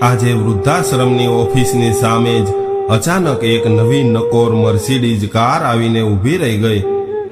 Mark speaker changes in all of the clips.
Speaker 1: આજે વૃદ્ધાશ્રમની ઓફિસની સામે જ અચાનક એક નવી નકોર મર્સિડીઝ કાર આવીને ઊભી રહી ગઈ।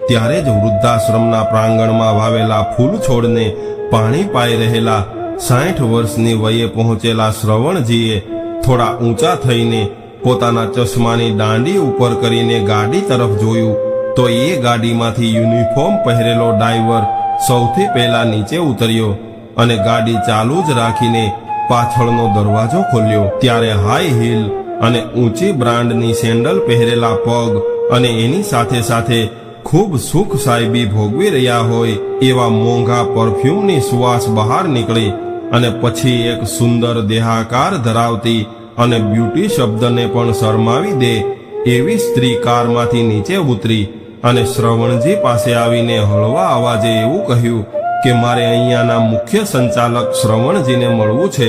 Speaker 1: ત્યારે જ વૃદ્ધાશ્રમના પ્રાંગણમાં વાવેલા ફૂલ છોડને પાણી પાઈ રહેલા 60 વર્ષની વયે પહોંચેલા શ્રવણજીએ થોડા ઊંચા થઈને પોતાના ચશ્માની દાંડી ઉપર કરીને ગાડી તરફ જોયું તો એ ગાડીમાંથી યુનિફોર્મ પહેરેલો ડ્રાઈવર સૌથી પહેલા નીચે ઉતર્યો અને ગાડી ચાલુ જ રાખીને પાછળનો દરવાજો ખોલ્યો। ત્યારે હાઈ હીલ અને ઊંચી બ્રાન્ડની સેન્ડલ પહેરેલા પગ અને એની સાથે સાથે ખૂબ સુખ સાહેબી ભોગવી રહ્યા હોય એવા મોંઘા પરફ્યુમની સુવાસ બહાર નીકળી અને પછી એક સુંદર દેહાકાર ધરાવતી અને બ્યુટી શબ્દને પણ શરમાવી દે એવી સ્ત્રી કારમાંથી નીચે ઉતરી અને શ્રવણજી પાસે આવીને હળવા અવાજે એવું કહ્યું કે મારે અહીંયાના મુખ્ય સંચાલક શ્રવણજીને મળવું છે।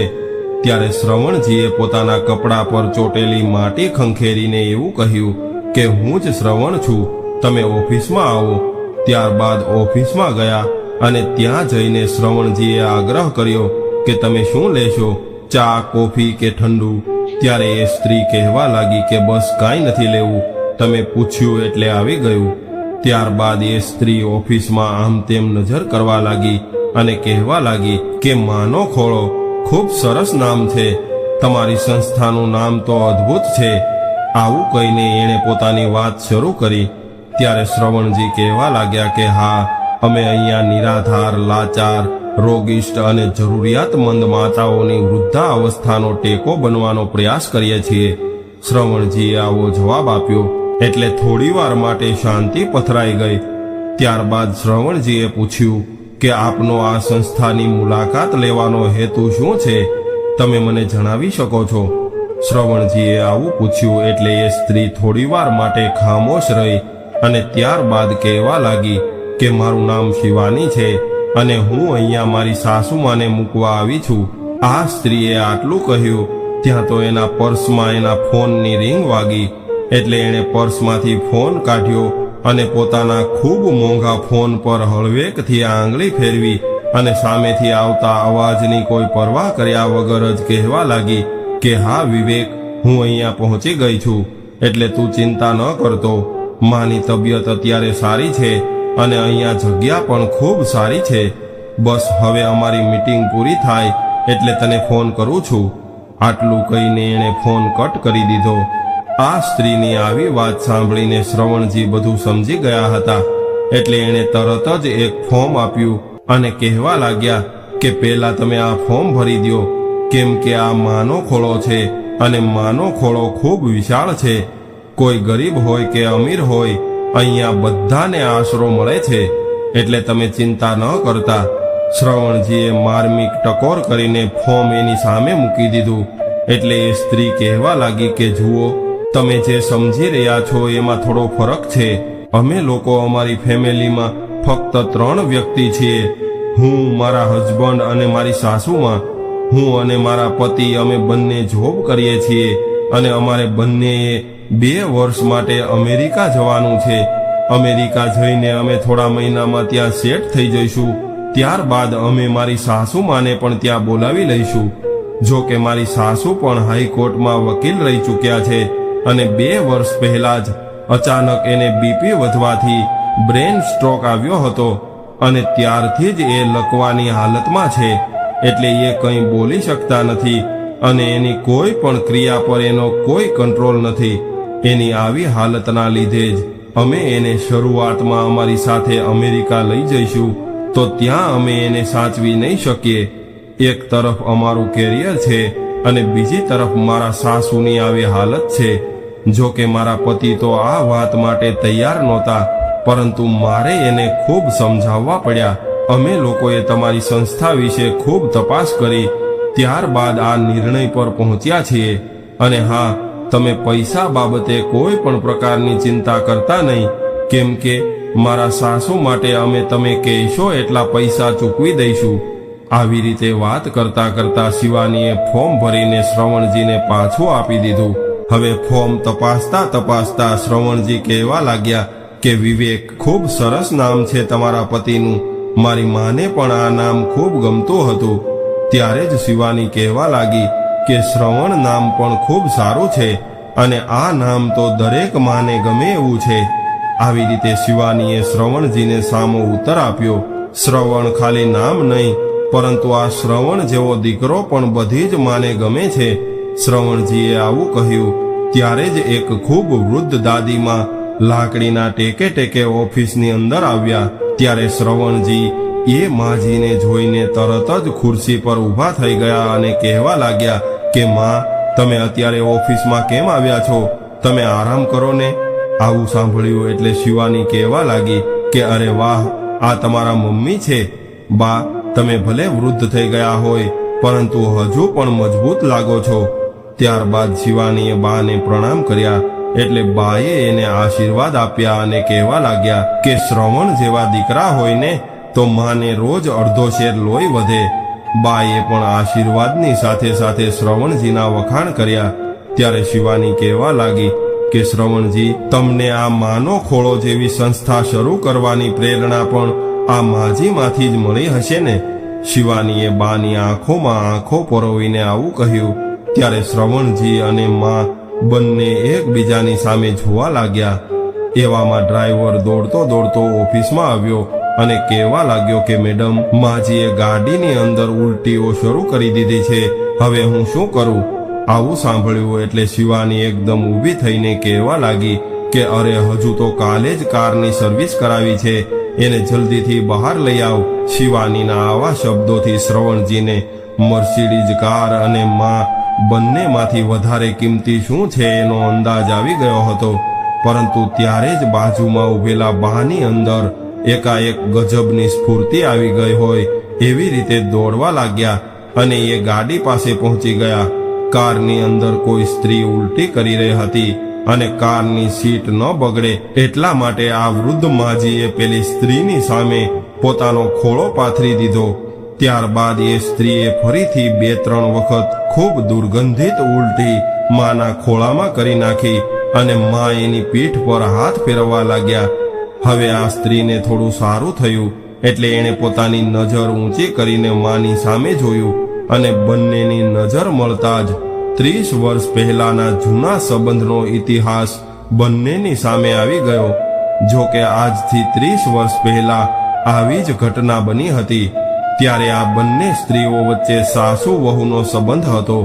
Speaker 1: ત્યારે શ્રવણજીએ પોતાના કપડા પર ચોટેલી માટી ખંખેરીને એવું કહ્યું કે હું જ શ્રવણ છું, તમે ઓફિસમાં આવો। ત્યારબાદ ઓફિસમાં ગયા અને ત્યાં જઈને શ્રવણજીએ આગ્રહ કર્યો કે તમે શું લેશો, ચા, કોફી કે ઠંડુ? ત્યારે એ સ્ત્રી કહેવા લાગી કે બસ કાંઈ નથી લેવું, તમે પૂછ્યું એટલે આવી ગયું। ત્યારબાદ એ સ્ત્રી ઓફિસમાં આમ તેમ નજર કરવા લાગી અને કહેવા લાગી કે માનો ખોળો, ખૂબ સરસ નામ છે, તમારી સંસ્થાનું નામ તો અદ્ભુત છે। આવું કહીને એણે પોતાની વાત શરૂ કરી। ત્યારે શ્રવણજી કહેવા લાગ્યા કે હા, અમે અહીંયા નિરાધાર, લાચાર, રોગિષ્ટ અને જરૂરિયાતમંદ માતાઓની વૃદ્ધાવસ્થાનો ટેકો બનવાનો પ્રયાસ કરીએ છીએ। શ્રવણજીએ આવો જવાબ આપ્યો એટલે થોડીવાર માટે શાંતિ પથરાઈ ગઈ। ત્યારબાદ શ્રવણજીએ પૂછ્યું કે આપનો આ સંસ્થાની મુલાકાત લેવાનો હેતુ શું છે, તમે મને જણાવી શકો છો? શ્રવણજીએ આવું પૂછ્યું એટલે એ સ્ત્રી થોડીવાર માટે ખામોશ રહી અને ત્યારબાદ કહેવા લાગી કે મારું નામ શિવાની છે અને હું અહીંયા મારી સાસુમાને મૂકવા આવી છું। આ સ્ત્રીએ આટલું કહ્યું ત્યાં તો એના પર્સમાં એના ફોનની રિંગ વાગી એટલે એણે પર્સમાંથી ફોન કાઢ્યો અને પોતાના ખૂબ મોંઘા ફોન પર હળવેકથી આંગળી ફેરવી અને સામેથી આવતા અવાજની કોઈ પરવા કર્યા વગર જ કહેવા લાગી કે હા વિવેક, હું અહીંયા પહોંચી ગઈ છું, એટલે તું ચિંતા ન કરતો, માની તબિયત અત્યારે સારી છે અને અહીંયા જગ્યા પણ ખૂબ સારી છે। બસ હવે અમારી મીટિંગ પૂરી થાય એટલે તને ફોન કરું છું। આટલું કહીને એણે ફોન કટ કરી દીધો। આ સ્ત્રીની આવી વાત સાંભળીને શ્રવણજી બધું સમજી ગયા હતા એટલે એણે તરત જ એક ફોર્મ આપ્યું અને કહેવા લાગ્યા કે પહેલા તમે આ ફોર્મ ભરી દો, કેમ કે આ માનો ખોળો છે અને માનો ખોળો ખૂબ વિશાળ છે। કોઈ ગરીબ હોય કે અમીર હોય, અહીંયા બધાને આશરો મળે છે, એટલે તમે ચિંતા ન કરતા। શ્રવણજીએ માર્મિક ટકોર કરીને ફોર્મ એની સામે મૂકી દીધું એટલે એ સ્ત્રી કહેવા લાગી કે જુઓ, તમે જે સમજી રહ્યા છો એમાં થોડો ફરક છે। અમે લોકો અમારી ફેમિલીમાં ફક્ત 3 વ્યક્તિ છીએ, હું, મારા હસબન્ડ અને મારી સાસુમાં। હું અને મારા પતિ અમે બંને જોબ કરીએ છીએ અને અમારે બંનેએ 2 વર્ષ માટે અમેરિકા જવાનું છે। અમેરિકા જઈને અમે થોડા મહિનામાં ત્યાં સેટ થઈ જઈશું। ત્યારબાદ અમે મારી સાસુમાને પણ ત્યાં બોલાવી લઈશું। જો કે મારી સાસુ પણ હાઈકોર્ટમાં વકીલ રહી ચૂક્યા છે અને 2 વર્ષ પહેલા જ અચાનક એને બીપી વધવાથી બ્રેન સ્ટ્રોક આવ્યો હતો અને ત્યારથી જ એ લકવાની હાલતમાં છે, એટલે એ કંઈ બોલી શકતા નથી અને એની કોઈ પણ ક્રિયા પર એનો કોઈ કંટ્રોલ નથી। એની આવી હાલતના લીધે જ અમે એને શરૂઆતમાં અમારી સાથે અમેરિકા લઈ જઈશું તો ત્યાં અમે એને સાચવી નહીં શકીએ। એક તરફ અમારું કેરિયર છે અને બીજી તરફ મારા સાસુની આવી હાલત છે। જો કે મારા પતિ તો આ વાત માટે તૈયાર નહોતા, પરંતુ મારે એને ખૂબ સમજાવવા પડ્યા। અમે લોકોએ તમારી સંસ્થા વિશે ખૂબ તપાસ કરી, ત્યારબાદ આ નિર્ણય પર પહોંચ્યા છીએ। અને હા, તમે પૈસા બાબતે કોઈ પણ પ્રકારની ચિંતા કરતા નહીં, કેમ કે મારા સાસુ માટે અમે તમે કહેશો એટલા પૈસા ચૂકવી દઈશું। આવી રીતે વાત કરતા કરતા શિવાનીએ ફોર્મ ભરીને શ્રવણજીને પાછું આપી દીધું। હવે ફોર્મ તપાસતા તપાસતા શ્રવણજી કહેવા લાગ્યા કે વિવેક, ખૂબ સરસ નામ છે તમારા પતિનું, મારી માને પણ આ નામ ખૂબ ગમતું હતું। ત્યારે જ શિવાની કહેવા લાગી કે શ્રવણ નામ પણ ખૂબ સારું છે અને આ નામ તો દરેક માને ગમે એવું છે. આવી રીતે શિવાનીએ શ્રવણજીને સામો ઉત્તર આપ્યો. શ્રવણ ખાલી નામ નહીં, પરંતુ આ શ્રવણ જેવો દીકરો પણ બધી જ માને ગમે છે. શ્રવણજીએ આવું કહ્યું ત્યારે જ એક ખૂબ વૃદ્ધ દાદીમાં લાકડીના ટેકે ટેકે ઓફિસની અંદર આવ્યા. ત્યારે શ્રવણજી એ માજીને જોઈને તરત જ ખુરશી પર ઊભા થઈ ગયા અને કહેવા લાગ્યા કે માં, તમે અત્યારે ઓફિસમાં કેમ આવ્યા છો? તમે આરામ કરો ને. આવું સાંભળ્યું એટલે શિવાની કહેવા લાગી કે અરે વાહ, આ તમારા મમ્મી છે. બા, તમે ભલે વૃદ્ધ થઈ ગયા હોય, પરંતુ હજુ પણ મજબૂત લાગો છો. ત્યારબાદ શિવાનીએ બાને પ્રણામ કર્યા એટલે બાએ એને આશીર્વાદ આપ્યા અને કહેવા લાગ્યા કે શ્રવણ જેવા દીકરા હોય ને તો માને રોજ અડધો શેર લોહી વધે. બાએ પણ આશીર્વાદની સાથે સાથે શ્રવણજીના વખાણ કર્યા. ત્યારે શિવાની કહેવા લાગી કે શ્રવણજી, તમને આ માનો ખોળો જેવી સંસ્થા શરૂ કરવાની પ્રેરણા પણ આ માજીમાંથી જ મળી હશે ને. શિવાનીએ બાની આંખોમાં આંખો પરોવીને આવું કહ્યું. ત્યારે શ્રવણજી અને મા બંને એકબીજાની સામે જોવા લાગ્યા. એવામાં ડ્રાઈવર દોડતો દોડતો ઓફિસમાં આવ્યો અને કહેવા લાગ્યો કે મેડમ, માજીએ ગાડીની અંદર ઉલટીઓ શરૂ કરી દીધી છે, હવે હું શું કરું? આવું સાંભળ્યું એટલે શિવાની એકદમ ઊભી થઈને કહેવા લાગી કે અરે, હજુ તો કાલે જ કારની સર્વિસ કરાવી છે, એને જલ્દીથી બહાર લઈ આવ. શિવાનીના આવા શબ્દોથી શ્રવણજીને મર્સિડીઝ કાર અને માં બંનેમાંથી વધારે કિંમતી શું છે એનો અંદાજ આવી ગયો હતો. પરંતુ ત્યારે જ બાજુમાં ઉભેલા બાની અંદર એકાએક ગજબની સ્ફૂર્તિ આવી ગઈ હોય એવી રીતે દોડવા લાગ્યા અને એ ગાડી પાસે પહોંચી ગયા. કારની અંદર કોઈ સ્ત્રી ઉલટી કરી રહી હતી અને કારની સીટ ન બગડે એટલા માટે આ વૃદ્ધ માજીએ પેલી સ્ત્રીની સામે પોતાનો ખોળો પાથરી દીધો. ત્યારબાદ એ સ્ત્રીએ ફરીથી 2-3 વખત ખૂબ દુર્ગંધિત ઉલટી માના ખોળામાં કરી નાખી અને મા એની પીઠ પર હાથ ફેરવવા લાગ્યા. હવે આ સ્ત્રીને થોડું સારું થયું એટલે એણે પોતાની નજર ઊંચી કરીને માની સામે જોયું અને બંનેની નજર મળતા જ 30 વર્ષ પહેલાના જૂના સંબંધનો ઇતિહાસ બંનેની સામે આવી ગયો. જો કે આજથી 30 વર્ષ પહેલા આવી જ ઘટના બની હતી. ત્યારે આ બંને સ્ત્રીઓ વચ્ચે સાસુ વહુનો સંબંધ હતો,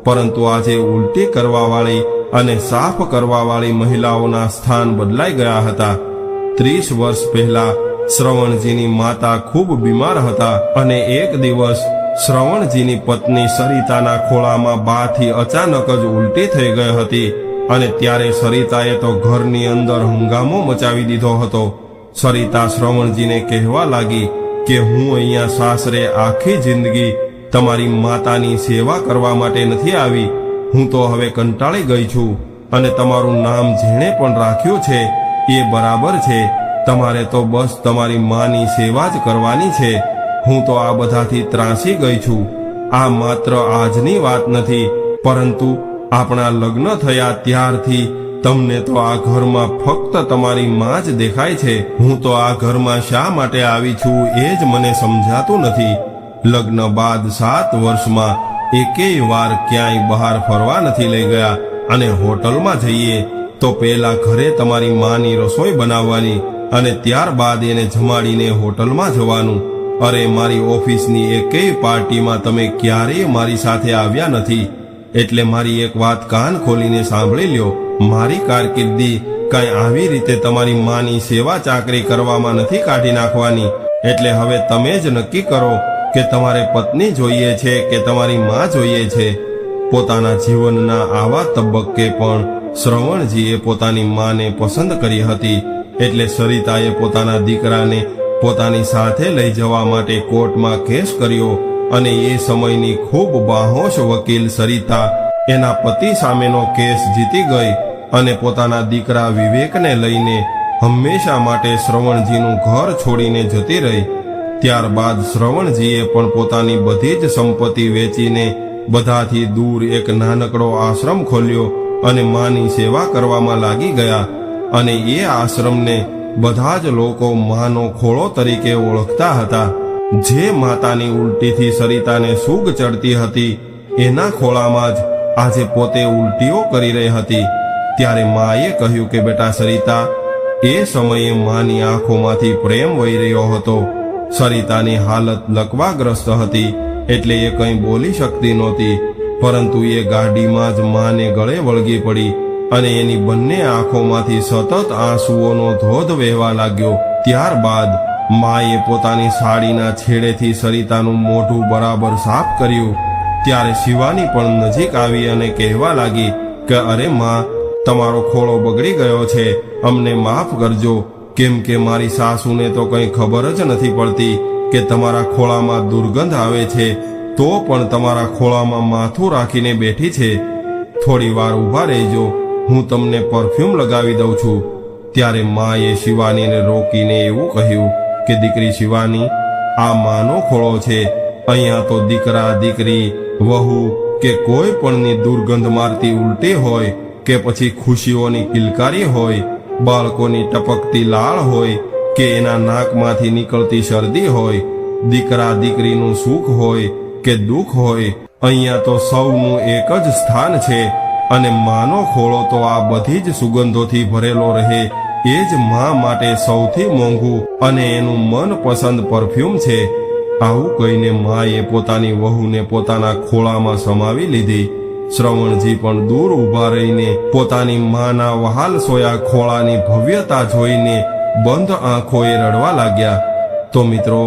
Speaker 1: પરંતુ આજે ઉલટી કરવાવાળી અને સાફ કરવાવાળી મહિલાઓના સ્થાન બદલાઈ ગયા હતા. 30 વર્ષ પહેલા શ્રવણજીની માતા ખૂબ બીમાર હતા અને એક દિવસ શ્રવણજીની પત્ની સરિતાના ખોળામાં બાથી અચાનક જ ઉલટી થઈ ગઈ હતી અને ત્યારે સરિતાએ તો ઘરની અંદર હંગામો મચાવી દીધો હતો. સરિતા શ્રવણજીને કહેવા લાગી કે હું અહીંયા સાસરે આખી જિંદગી તમારી માતાની સેવા કરવા માટે નથી આવી. હું તો હવે કંટાળી ગઈ છું અને તમારું નામ જેણે પણ રાખ્યું છે એ બરાબર છે. તમારે તો બસ તમારી માની સેવા જ કરવાની છે. હું તો આ બધાથી ત્રાસી ગઈ છું. આ માત્ર આજની વાત નથી, પરંતુ આપણા લગ્ન થયા ત્યારથી તમને તો આ ઘરમાં ફક્ત તમારી માં જ દેખાય છે. હું તો આ ઘરમાં શા માટે આવી છું એ જ મને સમજાતું નથી. લગ્ન બાદ 7 વર્ષમાં એકેય વાર ક્યાંય બહાર ફરવા નથી લઈ ગયા અને હોટલમાં જઈએ તો પેલા ઘરે તમારી માની રસોઈ બનાવવાની અને ત્યારબાદ એને જમાડીને હોટલમાં જવાનું. અરે, મારી ઓફિસની એકેય પાર્ટીમાં તમે ક્યારેય મારી સાથે આવ્યા નથી. એટલે મારી એક વાત કાન ખોલીને સાંભળી લ્યો. મારી કારકિર્દી કઈ આવી રીતે તમારી માની સેવા ચાકરી કરવામાં નથી કાઢી નાખવાની. એટલે હવે તમે જ નક્કી કરો કે તમારે પત્ની જોઈએ છે કે તમારી માં જોઈએ છે. પોતાના જીવનના આવા તબક્કે પણ શ્રવણજીએ પોતાની માને પસંદ કરી હતી. એટલે સરિતાએ પોતાના દીકરાને પોતાની સાથે લઈ જવા માટે કોર્ટમાં કેસ કર્યો અને એ સમયની ખૂબ બાહોશ વકીલ સરિતા એના પતિ સામેનો કેસ જીતી ગઈ અને પોતાના દીકરા વિવેકને લઈને હંમેશા માટે શ્રવણજીનું ઘર છોડીને જતી રહી. ત્યારબાદ શ્રવણજીએ પણ પોતાની બધી જ સંપત્તિ વેચીને બધાથી દૂર એક નાનકડો આશ્રમ ખોલ્યો અને માની સેવા કરવામાં લાગી ગયા. અને એ આશ્રમને બધા જ લોકો માનો ખોળો તરીકે ઓળખતા હતા. જે માતાની ઉલટીથી સરિતાને સૂગ ચડતી હતી એના ખોળામાં જ આજે પોતે ઉલટીઓ કરી રહી હતી. ત્યારે માએ કહ્યું કે બેટા સરિતા, એ સમયે માની આંખોમાંથી પ્રેમ વહી રહ્યો હતો. સરિતાની હાલત લકવાગ્રસ્ત હતી એટલે એ કંઈ બોલી શકતી નહોતી, પરંતુ એ ગાડીમાં જ માને ગળે વળગી પડી અને એની બંને આંખોમાંથી સતત આંસુઓનો ધોધ વહેવા લાગ્યો. ત્યારબાદ માએ પોતાની સાડીના છેડેથી સરિતાનું મોઢું બરાબર સાફ કર્યું. ત્યારે શિવાની પણ નજીક આવી અને કહેવા લાગી કે અરે માં, તમારો ખોળો બગડી ગયો છે, અમને માફ કરજો. કેમ કે મારી સાસુને તો કંઈ ખબર જ નથી પડતી કે તમારા ખોળામાં દુર્ગંધ આવે છે, તો પણ તમારા ખોળામાં માથું રાખીને બેઠી છે. થોડી વાર ઊભા રહેજો, હું તમને પરફ્યુમ લગાવી દઉં છું. ત્યારે માએ શિવાનીને રોકીને એવું કહ્યું કે દીકરી શિવાની, આ માનો ખોળો છે. અહીંયા તો દીકરા દીકરી, વહુ કે કોઈ પણની દુર્ગંધ મારતી ઉલટી હોય કે પછી ખુશીઓની કિલકારી હોય, બાળકોની ટપકતી લાળ હોય કે એના નાકમાંથી નીકળતી શરદી હોય, દીકરા દીકરીનું સુખ હોય કે દુઃખ હોય, અહીંયા તો સૌનું એક જ સ્થાન છે. અને માનો ખોળો તો આ બધી જ સુગંધોથી ભરેલો રહે એ જ મા માટે સૌથી મોંઘું અને એનું મનપસંદ પરફ્યુમ છે. આવું કહીને માએ પોતાની વહુને પોતાના ખોળામાં સમાવી લીધી. શ્રવણજી પણ દૂર ઊભા રહીને પોતાની માના વહાલ સોયા ખોળાની ભવ્યતા જોઈને બંધ આંખોએ રડવા લાગ્યા. તો મિત્રો,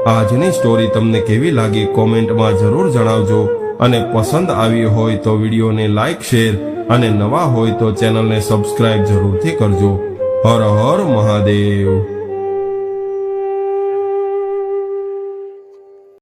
Speaker 1: આજની સ્ટોરી તમને કેવી લાગી કોમેન્ટમાં જરૂર જણાવજો, અને પસંદ આવી હોય તો વિડીયોને લાઈક, શેર અને નવા હોય તો ચેનલને સબસ્ક્રાઇબ જરૂરથી કરજો. હર હર મહાદેવ.